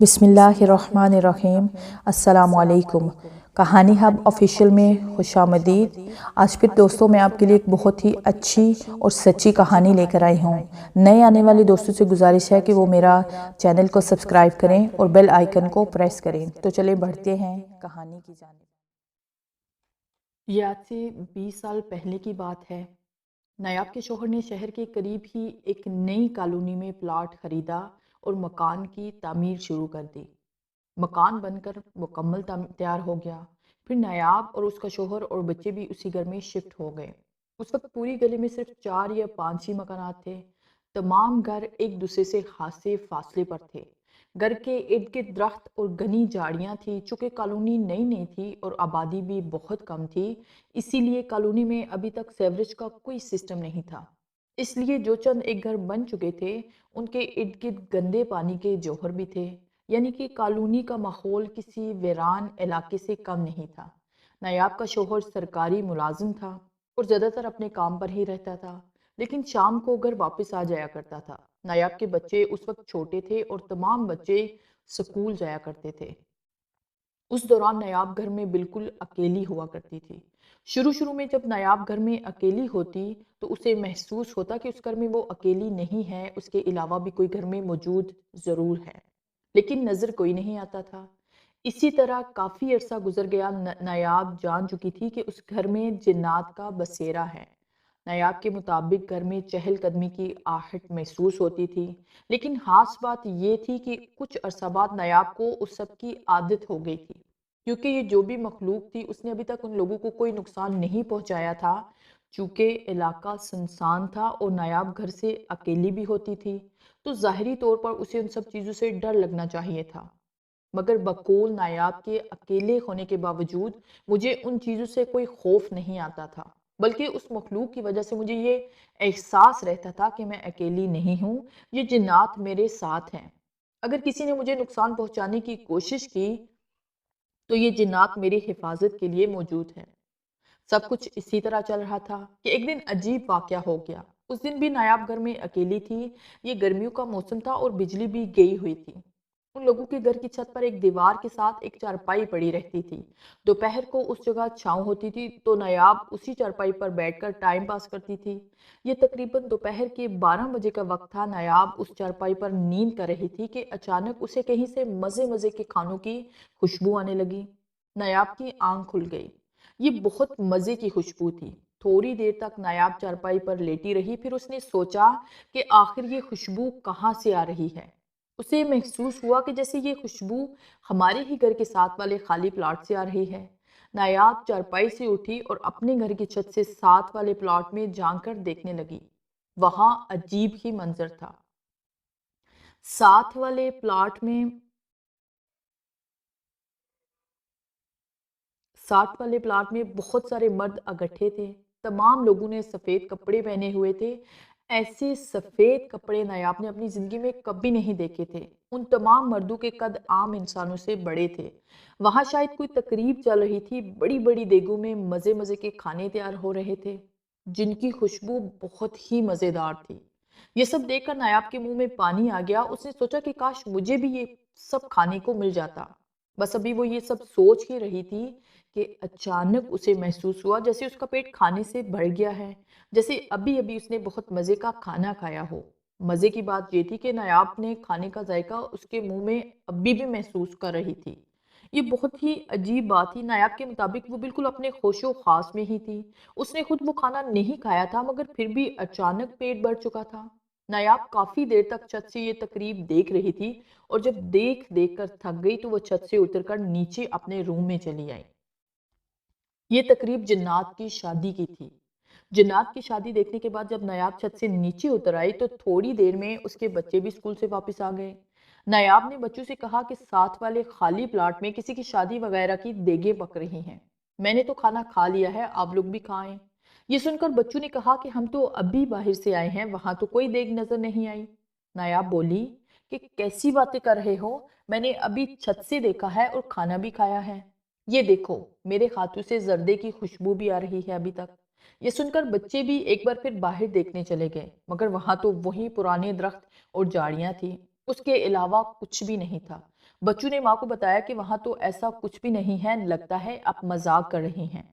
بسم اللہ الرحمن الرحیم۔ السلام علیکم۔ کہانی ہب آفیشیل میں خوش آمدید۔ آج پھر دوستوں میں آپ کے لیے ایک بہت ہی اچھی اور سچی کہانی لے کر آئی ہوں۔ نئے آنے والے دوستوں سے گزارش ہے کہ وہ میرا چینل کو سبسکرائب کریں اور بیل آئیکن کو پریس کریں۔ تو چلیں بڑھتے ہیں کہانی کی جانب۔ یہ آج سے 20 سال پہلے کی بات ہے۔ نایاب کے شوہر نے شہر کے قریب ہی ایک نئی کالونی میں پلاٹ خریدا اور مکان کی تعمیر شروع کر دی۔ مکان بن کر مکمل تیار ہو گیا۔ پھر نایاب اور اس کا شوہر اور بچے بھی اسی گھر میں شفٹ ہو گئے۔ اس وقت پوری گلی میں صرف 4 یا 5 ہی مکانات تھے۔ تمام گھر ایک دوسرے سے خاصے فاصلے پر تھے۔ گھر کے ارد گرد درخت اور گھنی جھاڑیاں تھی۔ چونکہ کالونی نئی نئی تھی اور آبادی بھی بہت کم تھی، اسی لیے کالونی میں ابھی تک سیوریج کا کوئی سسٹم نہیں تھا۔ اس لیے جو چند ایک گھر بن چکے تھے ان کے ارد گرد گندے پانی کے جوہر بھی تھے، یعنی کہ کالونی کا ماحول کسی ویران علاقے سے کم نہیں تھا۔ نایاب کا شوہر سرکاری ملازم تھا اور زیادہ تر اپنے کام پر ہی رہتا تھا، لیکن شام کو گھر واپس آ جایا کرتا تھا۔ نایاب کے بچے اس وقت چھوٹے تھے اور تمام بچے سکول جایا کرتے تھے۔ اس دوران نایاب گھر میں بالکل اکیلی ہوا کرتی تھی۔ شروع میں جب نایاب گھر میں اکیلی ہوتی تو اسے محسوس ہوتا کہ اس گھر میں وہ اکیلی نہیں ہے، اس کے علاوہ بھی کوئی گھر میں موجود ضرور ہے، لیکن نظر کوئی نہیں آتا تھا۔ اسی طرح کافی عرصہ گزر گیا۔ نایاب جان چکی تھی کہ اس گھر میں جنات کا بسیرا ہے۔ نایاب کے مطابق گھر میں چہل قدمی کی آہٹ محسوس ہوتی تھی، لیکن خاص بات یہ تھی کہ کچھ عرصہ بعد نایاب کو اس سب کی عادت ہو گئی تھی، کیونکہ یہ جو بھی مخلوق تھی اس نے ابھی تک ان لوگوں کو کوئی نقصان نہیں پہنچایا تھا۔ چونکہ علاقہ سنسان تھا اور نایاب گھر سے اکیلی بھی ہوتی تھی، تو ظاہری طور پر اسے ان سب چیزوں سے ڈر لگنا چاہیے تھا۔ مگر بقول نایاب کے اکیلے ہونے کے باوجود مجھے ان چیزوں سے کوئی خوف نہیں آتا تھا، بلکہ اس مخلوق کی وجہ سے مجھے یہ احساس رہتا تھا کہ میں اکیلی نہیں ہوں، یہ جنات میرے ساتھ ہیں۔ اگر کسی نے مجھے نقصان پہنچانے کی کوشش کی تو یہ جنات میری حفاظت کے لیے موجود ہیں۔ سب کچھ اسی طرح چل رہا تھا کہ ایک دن عجیب واقعہ ہو گیا۔ اس دن بھی نایاب گھر میں اکیلی تھی۔ یہ گرمیوں کا موسم تھا اور بجلی بھی گئی ہوئی تھی۔ ان لوگوں کے گھر کی چھت پر ایک دیوار کے ساتھ ایک چارپائی پڑی رہتی تھی۔ دوپہر کو اس جگہ چھاؤں ہوتی تھی تو نایاب اسی چارپائی پر بیٹھ کر ٹائم پاس کرتی تھی۔ یہ تقریباً دوپہر کے 12 بجے کا وقت تھا۔ نایاب اس چارپائی پر نیند کر رہی تھی کہ اچانک اسے کہیں سے مزے کے کھانوں کی خوشبو آنے لگی۔ نایاب کی آنکھ کھل گئی۔ یہ بہت مزے کی خوشبو تھی۔ تھوڑی دیر تک نایاب چارپائی پر لیٹی رہی، پھر اس نے سوچا کہ آخر یہ خوشبو کہاں سے آ رہی ہے۔ اسے محسوس ہوا کہ جیسے یہ خوشبو ہمارے ہی گھر کے ساتھ والے خالی پلاٹ سے آ رہی ہے۔ نایاب چارپائی سے اٹھی اور اپنے گھر کی چھت سے ساتھ والے پلاٹ میں جھانک کر دیکھنے لگی۔ وہاں عجیب ہی منظر تھا۔ ساتھ والے پلاٹ میں بہت سارے مرد اکٹھے تھے۔ تمام لوگوں نے سفید کپڑے پہنے ہوئے تھے۔ ایسے سفید کپڑے نایاب نے اپنی زندگی میں کبھی نہیں دیکھے تھے۔ ان تمام مردوں کے قد عام انسانوں سے بڑے تھے۔ وہاں شاید کوئی تقریب چل رہی تھی۔ بڑی بڑی دیگوں میں مزے کے کھانے تیار ہو رہے تھے، جن کی خوشبو بہت ہی مزیدار تھی۔ یہ سب دیکھ کر نایاب کے منہ میں پانی آ گیا۔ اس نے سوچا کہ کاش مجھے بھی یہ سب کھانے کو مل جاتا۔ بس ابھی وہ یہ سب سوچ ہی رہی تھی کہ اچانک اسے محسوس ہوا جیسے اس کا پیٹ کھانے سے بھر گیا ہے، جیسے ابھی اس نے بہت مزے کا کھانا کھایا ہو۔ مزے کی بات یہ تھی کہ نایاب نے کھانے کا ذائقہ اس کے منہ میں ابھی بھی محسوس کر رہی تھی۔ یہ بہت ہی عجیب بات تھی۔ نایاب کے مطابق وہ بالکل اپنے ہوش و خاص میں ہی تھی۔ اس نے خود وہ کھانا نہیں کھایا تھا، مگر پھر بھی اچانک پیٹ بھر چکا تھا۔ نایاب کافی دیر تک چھت سے یہ تقریب دیکھ رہی تھی اور جب دیکھ کر تھک گئی تو وہ چھت سے اتر کر نیچے اپنے روم میں چلی آئی۔ یہ تقریب جنات کی شادی کی تھی۔ جنات کی شادی دیکھنے کے بعد جب نایاب چھت سے نیچے اتر آئی تو تھوڑی دیر میں اس کے بچے بھی اسکول سے واپس آ گئے۔ نایاب نے بچوں سے کہا کہ ساتھ والے خالی پلاٹ میں کسی کی شادی وغیرہ کی دیگیں پک رہی ہیں۔ میں نے تو کھانا کھا لیا ہے، آپ لوگ بھی کھائیں۔ یہ سن کر بچوں نے کہا کہ ہم تو ابھی باہر سے آئے ہیں، وہاں تو کوئی دیگ نظر نہیں آئی۔ نایاب بولی کہ کیسی باتیں کر رہے ہو، میں نے ابھی چھت سے دیکھا ہے اور کھانا بھی کھایا ہے۔ یہ دیکھو میرے ہاتھوں سے زردے کی خوشبو بھی آ رہی ہے ابھی تک۔ یہ سن کر بچے بھی ایک بار پھر باہر دیکھنے چلے گئے، مگر وہاں تو وہی پرانے درخت اور جھاڑیاں تھی، اس کے علاوہ کچھ بھی نہیں تھا۔ بچوں نے ماں کو بتایا کہ وہاں تو ایسا کچھ بھی نہیں ہے، لگتا ہے آپ مذاق کر رہی ہیں۔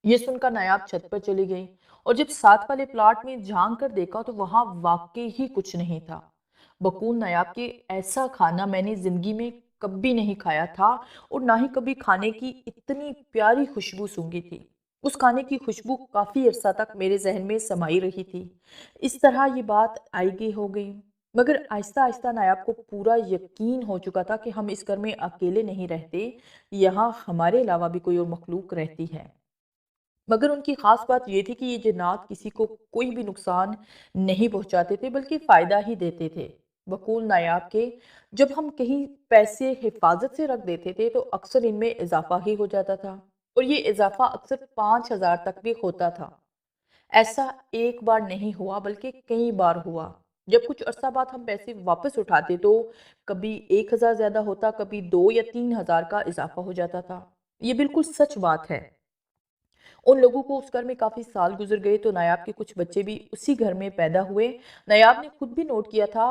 یہ سن کر نایاب چھت پر چلی گئی اور جب ساتھ والے پلاٹ میں جھانک کر دیکھا تو وہاں واقعی ہی کچھ نہیں تھا۔ بقول نایاب کہ ایسا کھانا میں نے زندگی میں کبھی نہیں کھایا تھا اور نہ ہی کبھی کھانے کی اتنی پیاری خوشبو سونگھی تھی۔ اس کھانے کی خوشبو کافی عرصہ تک میرے ذہن میں سمائی رہی تھی۔ اس طرح یہ بات آئی گئی ہو گئی، مگر آہستہ آہستہ نایاب کو پورا یقین ہو چکا تھا کہ ہم اس گھر میں اکیلے نہیں رہتے، یہاں ہمارے علاوہ بھی کوئی اور مخلوق رہتی ہے۔ مگر ان کی خاص بات یہ تھی کہ یہ جنات کسی کو کوئی بھی نقصان نہیں پہنچاتے تھے بلکہ فائدہ ہی دیتے تھے۔ بقول نایاب کے جب ہم کہیں پیسے حفاظت سے رکھ دیتے تھے تو اکثر ان میں اضافہ ہی ہو جاتا تھا، اور یہ اضافہ اکثر 5,000 تک بھی ہوتا تھا۔ ایسا ایک بار نہیں ہوا بلکہ کئی بار ہوا۔ جب کچھ عرصہ بعد ہم پیسے واپس اٹھاتے تو کبھی 1,000 زیادہ ہوتا، کبھی 2 یا 3,000 کا اضافہ ہو جاتا تھا۔ یہ بالکل سچ بات ہے۔ ان لوگوں کو اس گھر میں کافی سال گزر گئے تو نایاب کے کچھ بچے بھی اسی گھر میں پیدا ہوئے۔ نایاب نے خود بھی نوٹ کیا تھا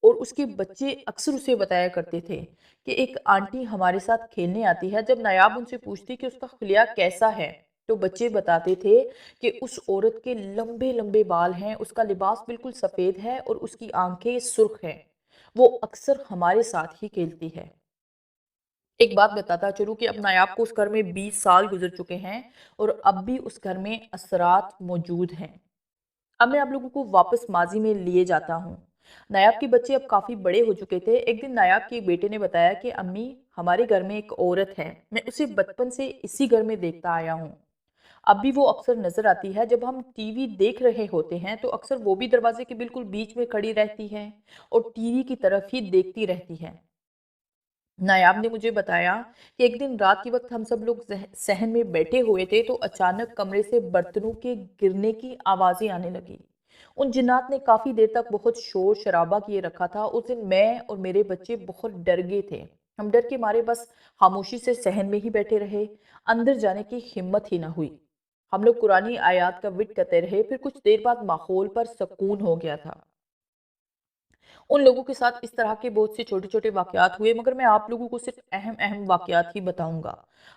اور اس کے بچے اکثر اسے بتایا کرتے تھے کہ ایک آنٹی ہمارے ساتھ کھیلنے آتی ہے۔ جب نایاب ان سے پوچھتی کہ اس کا خلیہ کیسا ہے تو بچے بتاتے تھے کہ اس عورت کے لمبے لمبے بال ہیں، اس کا لباس بالکل سفید ہے اور اس کی آنکھیں سرخ ہیں، وہ اکثر ہمارے ساتھ ہی کھیلتی ہے۔ ایک بات بتاتا چلوں کہ اب نایاب کو اس گھر میں 20 سال گزر چکے ہیں اور اب بھی اس گھر میں اثرات موجود ہیں۔ اب میں آپ لوگوں کو واپس ماضی میں لیے جاتا ہوں۔ نایاب کے بچے اب کافی بڑے ہو چکے تھے۔ ایک دن نایاب کے ایک بیٹے نے بتایا کہ امی، ہمارے گھر میں ایک عورت ہے، میں اسے بچپن سے اسی گھر میں دیکھتا آیا ہوں۔ اب بھی وہ اکثر نظر آتی ہے، جب ہم ٹی وی دیکھ رہے ہوتے ہیں تو اکثر وہ بھی دروازے کے بالکل بیچ میں کھڑی رہتی ہے اور ٹی وی کی طرف ہی دیکھتی رہتی ہے۔ نایاب نے مجھے بتایا کہ ایک دن رات کے وقت ہم سب لوگ صحن میں بیٹھے ہوئے تھے تو اچانک کمرے سے برتنوں کے گرنے کی آوازیں آنے لگی۔ ان جنات نے کافی دیر تک بہت شور شرابہ کیے رکھا تھا۔ اس دن میں اور میرے بچے بہت ڈر گئے تھے۔ ہم ڈر کے مارے بس خاموشی سے صحن میں ہی بیٹھے رہے، اندر جانے کی ہمت ہی نہ ہوئی۔ ہم لوگ قرآنی آیات کا وٹ کرتے رہے، پھر کچھ دیر بعد ماحول پر سکون ہو گیا تھا۔ ان لوگوں کے ساتھ اس طرح کے بہت سے چھوٹے چھوٹے واقعات ہوئے، مگر میں آپ لوگوں کو صرف اہم اہم واقعات ہی بتاؤں گا۔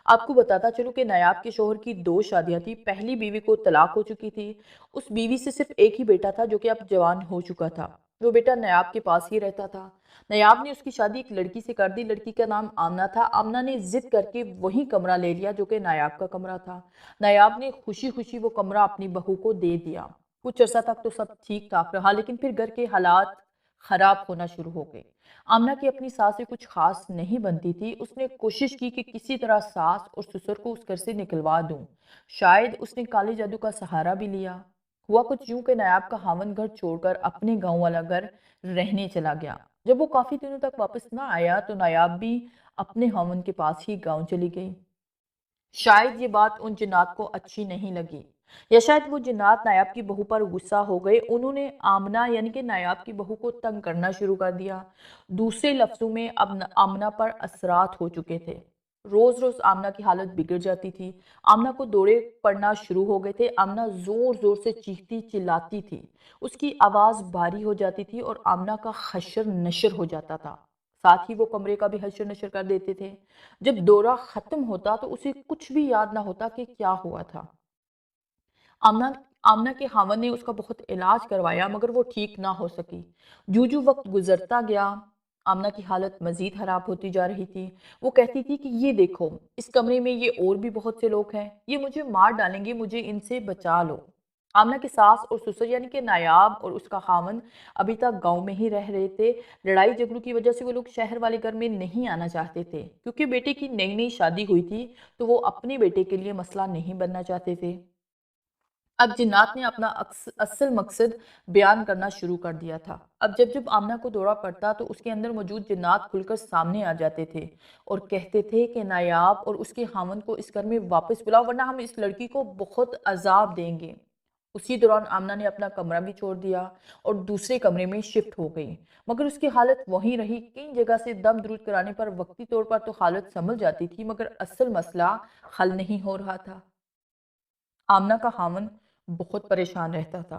آپ کو بتاتا چلوں کہ نایاب کے شوہر کی 2 شادیاں تھی۔ پہلی بیوی کو طلاق ہو چکی تھی۔ اس بیوی سے صرف ایک ہی بیٹا تھا جو کہ اب جوان ہو چکا تھا۔ وہ بیٹا نایاب کے پاس ہی رہتا تھا۔ نایاب نے اس کی شادی ایک لڑکی سے کر دی۔ لڑکی کا نام آمنہ تھا۔ آمنہ نے ضد کر کے وہی کمرہ لے لیا جو کہ نایاب کا کمرہ تھا۔ نایاب نے خوشی خوشی وہ کمرہ اپنی بہو کو دے دیا۔ کچھ عرصہ تک تو سب ٹھیک ٹھاک رہا، لیکن پھر گھر کے حالات خراب ہونا شروع ہو گئے۔ آمنہ کی اپنی ساس سے کچھ خاص نہیں بنتی تھی۔ اس نے کوشش کی کہ کسی طرح ساس اور سسر کو اس گھر سے نکلوا دوں۔ شاید اس نے کالے جادو کا سہارا بھی لیا۔ ہوا کچھ یوں کہ نایاب کا خاوند گھر چھوڑ کر اپنے گاؤں والا گھر رہنے چلا گیا۔ جب وہ کافی دنوں تک واپس نہ آیا تو نایاب بھی اپنے خاوند کے پاس ہی گاؤں چلی گئی۔ شاید یہ بات ان جنات کو اچھی نہیں لگی، یا شاید وہ جنات نایاب کی بہو پر غصہ ہو گئے۔ انہوں نے آمنہ یعنی کہ نایاب کی بہو کو تنگ کرنا شروع کر دیا۔ دوسرے لفظوں میں اب آمنہ پر اثرات ہو چکے تھے۔ روز روز آمنہ کی حالت بگڑ جاتی تھی۔ آمنہ کو دورے پڑنا شروع ہو گئے تھے۔ آمنہ زور زور سے چیختی چلاتی تھی۔ اس کی آواز بھاری ہو جاتی تھی اور آمنہ کا حشر نشر ہو جاتا تھا۔ ساتھ ہی وہ کمرے کا بھی حشر نشر کر دیتے تھے۔ جب دورہ ختم ہوتا تو اسے کچھ بھی یاد نہ ہوتا کہ کیا ہوا تھا۔ آمنہ کے خاوند نے اس کا بہت علاج کروایا مگر وہ ٹھیک نہ ہو سکی۔ جو جو وقت گزرتا گیا آمنہ کی حالت مزید خراب ہوتی جا رہی تھی۔ وہ کہتی تھی کہ یہ دیکھو، اس کمرے میں یہ اور بھی بہت سے لوگ ہیں، یہ مجھے مار ڈالیں گے، مجھے ان سے بچا لو۔ آمنہ کے ساس اور سسر یعنی کہ نایاب اور اس کا خاوند ابھی تک گاؤں میں ہی رہ رہے تھے۔ لڑائی جھگڑوں کی وجہ سے وہ لوگ شہر والے گھر میں نہیں آنا چاہتے تھے، کیونکہ بیٹے کی نئی نئی شادی ہوئی تھی تو وہ اپنے بیٹے کے لیے مسئلہ نہیں بننا چاہتے تھے۔ اب جنات نے اپنا اصل مقصد بیان کرنا شروع کر دیا تھا۔ اب جب جب آمنہ کو دورہ پڑتا تو اس کے اندر موجود جنات کھل کر سامنے آ جاتے تھے اور کہتے تھے کہ نایاب اور اس کے خاوند کو اس گھر میں واپس بلاؤ ورنہ ہم اس لڑکی کو بہت عذاب دیں گے۔ اسی دوران آمنہ نے اپنا کمرہ بھی چھوڑ دیا اور دوسرے کمرے میں شفٹ ہو گئی، مگر اس کی حالت وہیں رہی۔ کئی جگہ سے دم درود کرانے پر وقتی طور پر تو حالت سنبھل جاتی تھی، مگر اصل مسئلہ حل نہیں ہو رہا تھا۔ آمنہ کا خاوند بہت پریشان رہتا تھا۔